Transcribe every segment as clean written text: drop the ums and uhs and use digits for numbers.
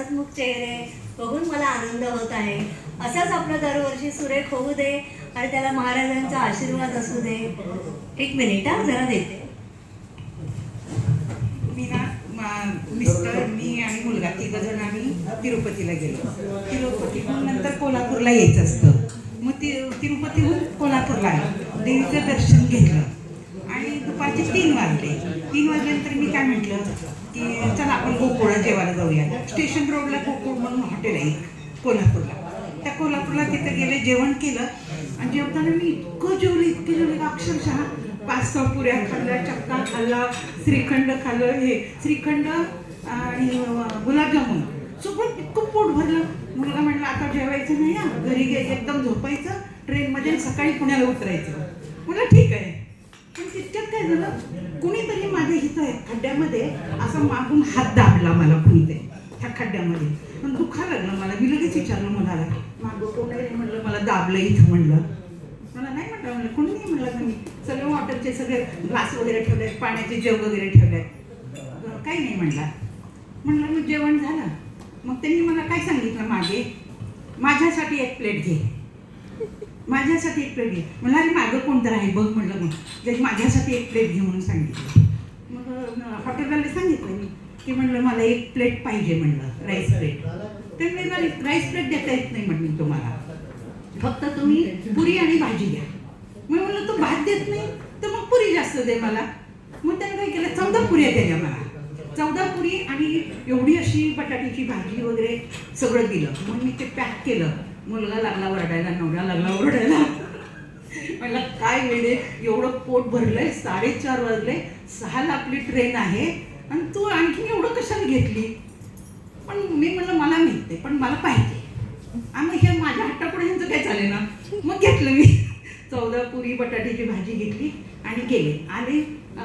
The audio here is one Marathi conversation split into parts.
हसतमुख चेहरे बघून मला आनंद होत आहे. असाच आपला दरवर्षी सुरेख होऊ दे आणि त्याला महाराजांचा आशीर्वाद असू दे. एक मिनिट हा, जरा देते. मी ना मिस्टर, मी आणि मुलगा तिघं जण आम्ही तिरुपतीला गेलो. तिरुपतीहून नंतर कोल्हापूरला यायचं असतं. मग तिरुपतीहून कोल्हापूरला आलो, देवीचं दर्शन घेतलं आणि दुपारचे 3 वाजले. 3 वाजल्यानंतर मी काय म्हटलं की चला आपण गोकुळला जेवायला जाऊया. स्टेशन रोडला गोकुळ म्हणून हॉटेल आहे कोल्हापूरला. त्या कोल्हापूरला तिथं गेले, जेवण केलं आणि जेवताना मी इतकं जेवले अक्षरशः 5-6 पुऱ्या खाल्ल्या, चक्का खाल्ला, श्रीखंड खाल्लं, हे श्रीखंड आणि गुलाबजामुन सगळं इतकं पोट भरलं. मुलगा म्हटलं आता जेवायचं नाही, घरी गेले एकदम झोपायचं, ट्रेनमध्ये सकाळी पुण्याला उतरायचं. मला ठीक आहे. पण तितक्यात काय झालं, कुणीतरी माझ्या इथं खड्ड्यामध्ये असं मागून हात दाबला मला, कुणीतरी ह्या खड्ड्यामध्ये. पण दुखा लागलं मला. मी लगेच विचारलं मुलाला, मागं कोण आहे? म्हणलं मला दाबलं इथं. म्हणलं मला नाही म्हणलं कोणी नाही म्हणलं. मी सगळे वॉटरचे सगळे ग्लास वगैरे ठेवले, पाण्याचे जग वगैरे ठेवले, काही नाही म्हणला. म्हणलं मग जेवण झालं. मग त्यांनी मला काय सांगितलं मागे, माझ्यासाठी 1 प्लेट घे, माझ्यासाठी 1 प्लेट घे. म्हणलं अरे मागं कोणतं आहे बघ. म्हणलं मग त्याची माझ्यासाठी 1 प्लेट घे म्हणून सांगितलं. मग हॉटेलवाले सांगितलं मी की म्हणलं मला 1 प्लेट पाहिजे, म्हणलं राईस प्लेट. ते म्हणले राईस प्लेट देता येत नाही म्हणलं तुम्हाला, फक्त तुम्ही पुरी आणि भाजी द्या. मी म्हणलं तू भात देत नाही तर मग पुरी जास्त दे मला. मग त्याने काय केलं, 14 पुऱ्या दिल्या मला. 14 पुरी आणि एवढी अशी बटाट्याची भाजी वगैरे सगळं दिलं. मग मी ते पॅक केलं. मुलगा लागला ओरडायला, नवरा लागला ओरडायला. म्हणलं काय वेळ, एवढं पोट भरलंय, 4:30 वाजले, 6ला आपली ट्रेन आहे आणि तू आणखी एवढं कशाला घेतली. पण मी म्हणलं मला माहिती पण मला पाहिजे. आणि हे माझ्या हट्टापुढे ह्यांचं काय चालेल ना. मग घेतलं मी 14 पुरी बटाट्याची भाजी घेतली आणि गेले. आले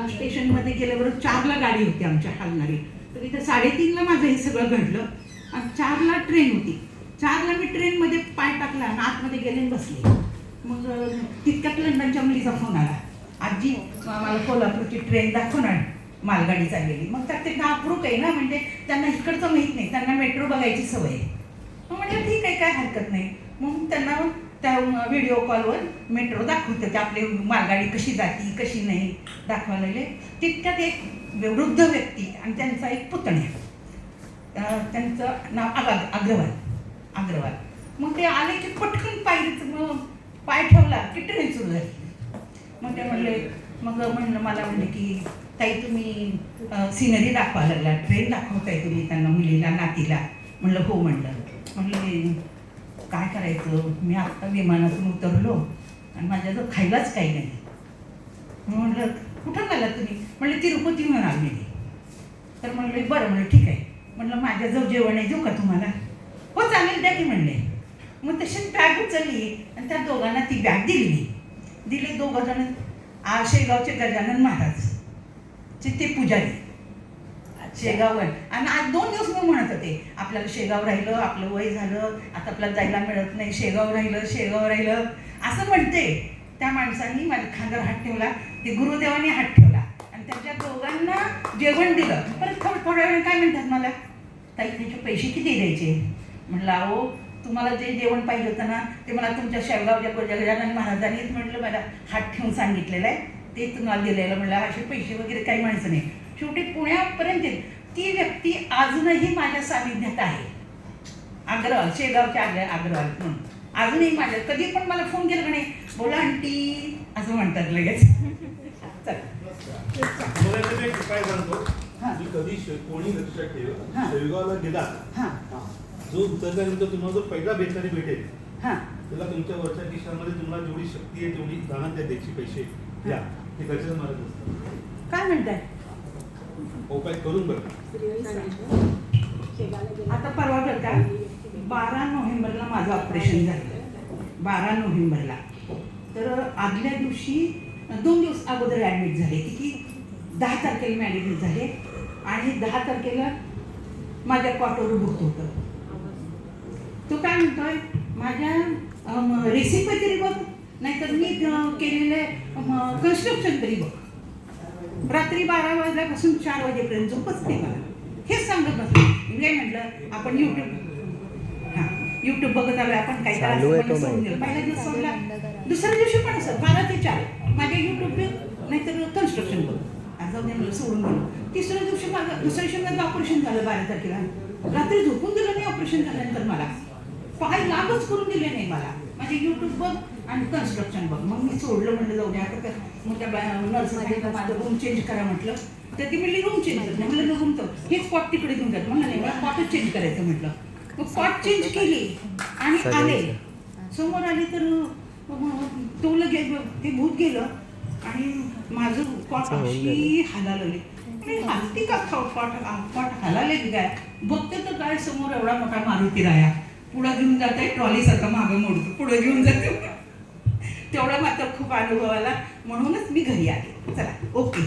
स्टेशनमध्ये गेल्याबरोबर 4ला गाडी होती आमच्या हलणारी. तर इथं 3:30ला माझं हे सगळं घडलं आणि 4ला ट्रेन होती. 4ला मी ट्रेनमध्ये पाय टाकला आणि आतमध्ये गेले आणि बसले. मग तितक्यात लंडनच्या मुलीचा फोन आला, आजी मला कोल्हापूरची ट्रेन दाखवणार, मालगाडी चाललेली. मग त्यात ते नागपूर आहे ना, म्हणजे त्यांना इकडचं माहीत नाही, त्यांना मेट्रो बघायची सवय आहे. मग म्हटलं ठीक आहे, काय हरकत नाही. मग त्यांना त्या व्हिडिओ कॉलवर मेट्रो दाखवते, आपली मालगाडी कशी जाती कशी नाही दाखवायला लागले. तितक्यात एक वृद्ध व्यक्ती आणि त्यांचा एक पुतण्या, त्यांचं नाव अग्रवाल. मग ते आले की पटकन पाय ठेवला की ट्रेन सुरू झाली. मग ते म्हणलं मला म्हणले की ताई तुम्ही सिनरी दाखवायला लागला, ट्रेन दाखवताय तुम्ही त्यांना, मुलीला नातीला. म्हणलं हो. म्हणलं काय करायचं, मी आत्ता विमानातून उतरलो आणि माझ्याजवळ खायलाच काही नाही. म्हणलं कुठं गेला तुम्ही? म्हणलं तिरुपती म्हणून आले. तर म्हणलं बरं. म्हणलं ठीक आहे. म्हणलं माझ्याजवळ जेवण आहे, देऊ का तुम्हाला? हो चालेल, द्या की म्हणले. मग तशी बॅग उचलली आणि त्या दोघांना ती बॅग दिली. 2 जण शेगावचे गजानन महाराज ते पुजारी शेगाववर. आणि आज 2 दिवस मी म्हणत होते आपल्याला शेगाव राहिलं, आपलं वय झालं, आता आपल्याला जायला मिळत नाही, शेगाव राहिलं असं म्हणते. त्या माणसांनी माझ्या खांद्यावर हात ठेवला, ते गुरुदेवाने हात ठेवला आणि त्यांच्या दोघांना जेवण दिलं. परत थोड्या वेळ काय म्हणतात मला, ताई त्याचे पैसे किती द्यायचे? म्हणलं अहो तुम्हाला जे जेवण पाहिजे होतं ना ते मला तुमच्या शेगावच्या गजानन महाराजांनीच म्हटलं मला हात ठेवून सांगितलेलं आहे, ते तुम्हाला दिलेलं. म्हणलं असे पैसे वगैरे काही म्हणायचं नाही. शेवटी पुण्यापर्यंत ती व्यक्ती अजूनही माझ्या सानिध्यात आहे. अग्रवाल, शेगावचे अग्रवाल म्हणून अजूनही माझ्या, कधी पण मला फोन केला का नाही, बोला आंटी असं म्हणतात लगेच. काय सांगतो कधी कोणी लक्षात ठेव, शेगावला गेला जो उतरल्यानंतर तुम्हाला जो पहिला भेटणारी भेटेल त्याला तुमच्या वरच्या खिशामध्ये तुम्हाला जेवढी शक्ती आहे तेवढी दानात द्यायची पैसे द्या. ते गजानन महाराज असतात. काय म्हणताय? उपाय करून बघा. आता परवा बरं का 12 नोव्हेंबरला माझं ऑपरेशन झालं. 12 नोव्हेंबरला. तर आदल्या दिवशी 2 दिवस अगोदर ॲडमिट झाले. किती 10 तारखेला मी ॲडमिट झाले आणि 10 तारखेला माझ्या कॉटवर बुक होतं. तो काय म्हणतोय, माझ्या रेसिपी तरी बघ, नाहीतर मी केलेले कन्स्ट्रक्शन तरी बघ. रात्री 12 वाजल्यापासून 4 वाजेपर्यंत झोपच नाही मला. हेच सांगत बसले. मी काय म्हटलं आपण युट्यूब बघत आलोय आपण काही चालू आहे तो सोडून गेलो. पहिला दिवस सोडला, दुसऱ्या दिवशी पण असं 12 ते 4 माझे युट्यूब नाहीतर कन्स्ट्रक्शन बघ आज जाऊन मला सोडून गेलो. तिसऱ्या दिवशी माझं दुसऱ्या दिवशी माझं ऑपरेशन झालं 12 तारखेला. रात्री झोपून दिलं नाही ऑपरेशन झाल्यानंतर मला पाय लागच करून दिले नाही मला. माझे युट्यूब बघ आणि कन्स्ट्रक्शन बघ. मग मी सोडलं म्हटलं जाऊ द्या आता मग त्या नर्समध्ये माझं रूम चेंज करा म्हटलं तर ती म्हणली रूम चेंज करत नाही म्हणलं रूम तर हेच स्पॉट तिकडे घेऊन जात म्हणलं नाही मला स्पॉटच चेंज करायचं म्हटलं. मग स्पॉट चेंज केली आणि आले समोर आले तर तो लगे ते भूत गेलं आणि माझं स्पॉट अशी हालावली हलती का स्पॉट हालाले काय बघते तर काय समोर एवढा मोठा मारुती राया पुढं घेऊन जाते ट्रॉली सारखं मागं मोडतो पुढं घेऊन जाते. तेवढा मात्र खूप अनुभव आला म्हणूनच मी घरी आले. चला ओके.